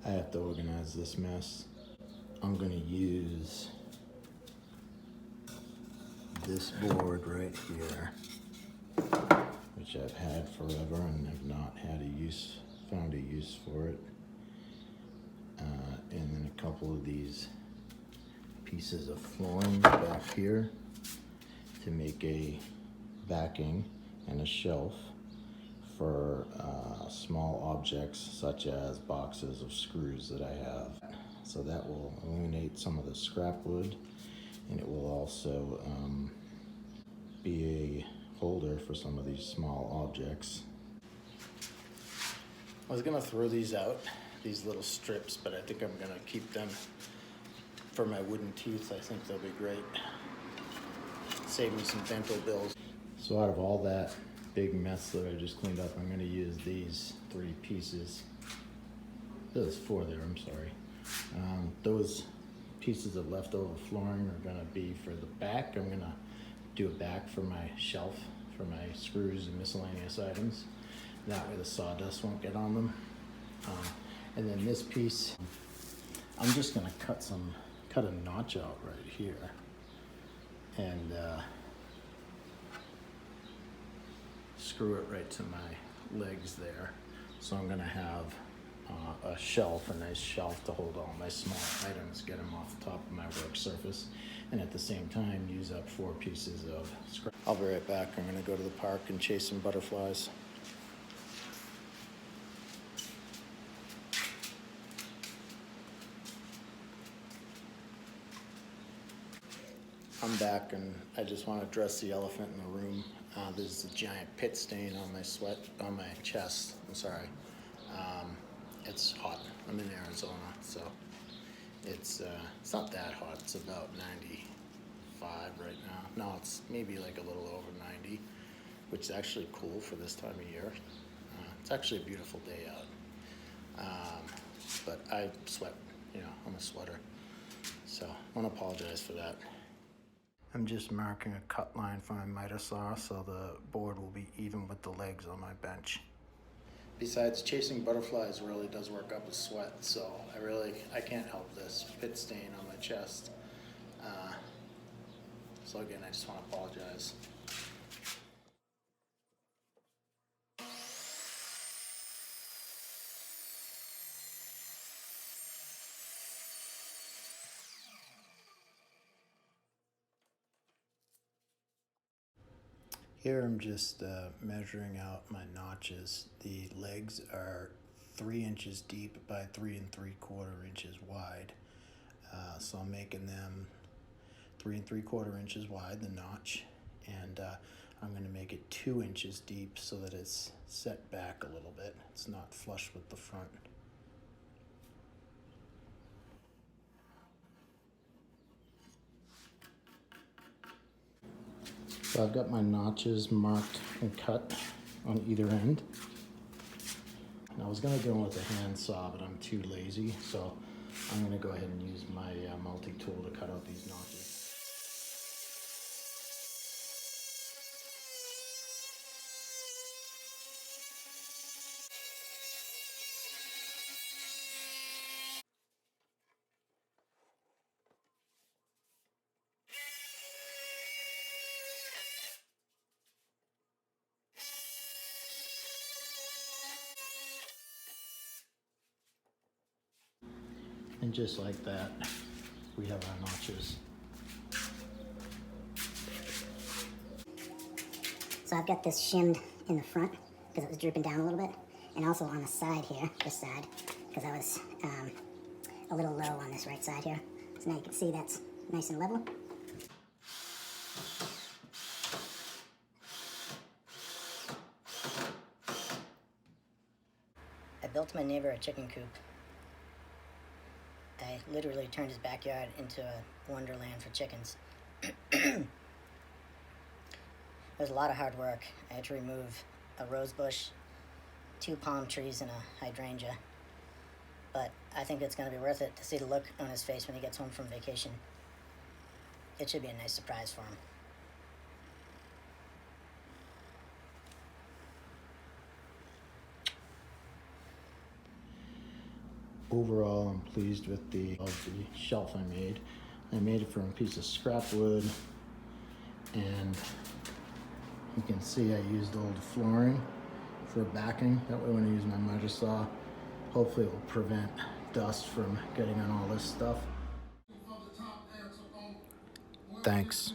I have to organize this mess. I'm gonna use this board right here, which I've had forever and have not found a use for it. And then a couple of these pieces of flooring back here to make a backing and a shelf for small objects such as boxes of screws that I have. So that will eliminate some of the scrap wood, and it will also be a holder for some of these small objects. I was gonna throw these out, these little strips, but I think I'm gonna keep them for my wooden teeth. I think they'll be great. Save me some dental bills. So out of all that big mess that I just cleaned up, I'm gonna use these 3 pieces. There's 4 there, I'm sorry. Those pieces of leftover flooring are gonna be for the back. I'm gonna do a back for my shelf for my screws and miscellaneous items. That way the sawdust won't get on them. And then this piece, I'm just gonna cut a notch out right here. And screw it right to my legs there. So I'm gonna have a shelf, a nice shelf to hold all my small items, get them off the top of my work surface, and at the same time use up 4 pieces of scrap. I'll be right back. I'm gonna go to the park and chase some butterflies. I'm back, and I just want to address the elephant in the room. There's a giant pit stain on my chest. I'm sorry. It's hot. I'm in Arizona, so it's not that hot. It's about 95 right now. No, it's maybe like a little over 90, which is actually cool for this time of year. It's actually a beautiful day out. But I sweat, I'm a sweater. So I want to apologize for that. I'm just marking a cut line for my miter saw so the board will be even with the legs on my bench. Besides, chasing butterflies really does work up a sweat, so I can't help this pit stain on my chest. So again, I just want to apologize. Here I'm just measuring out my notches. The legs are 3 inches deep by 3 3/4 inches wide. So I'm making them 3 3/4 inches wide, the notch, and I'm going to make it 2 inches deep so that it's set back a little bit. It's not flush with the front. So I've got my notches marked and cut on either end. And I was going to go with a hand saw, but I'm too lazy, so I'm going to go ahead and use my multi-tool to cut out these notches. And just like that, we have our notches. So I've got this shimmed in the front because it was drooping down a little bit, and also on the side here, this side, because I was a little low on this right side here. So now you can see that's nice and level. I built my neighbor a chicken coop. I literally turned his backyard into a wonderland for chickens. It was a lot of hard work. I had to remove a rose bush, 2 palm trees, and a hydrangea. But I think it's going to be worth it to see the look on his face when he gets home from vacation. It should be a nice surprise for him. Overall, I'm pleased with the shelf I made. I made it from a piece of scrap wood, and you can see I used old flooring for backing. That way when I use my miter saw, hopefully it will prevent dust from getting on all this stuff. Thanks.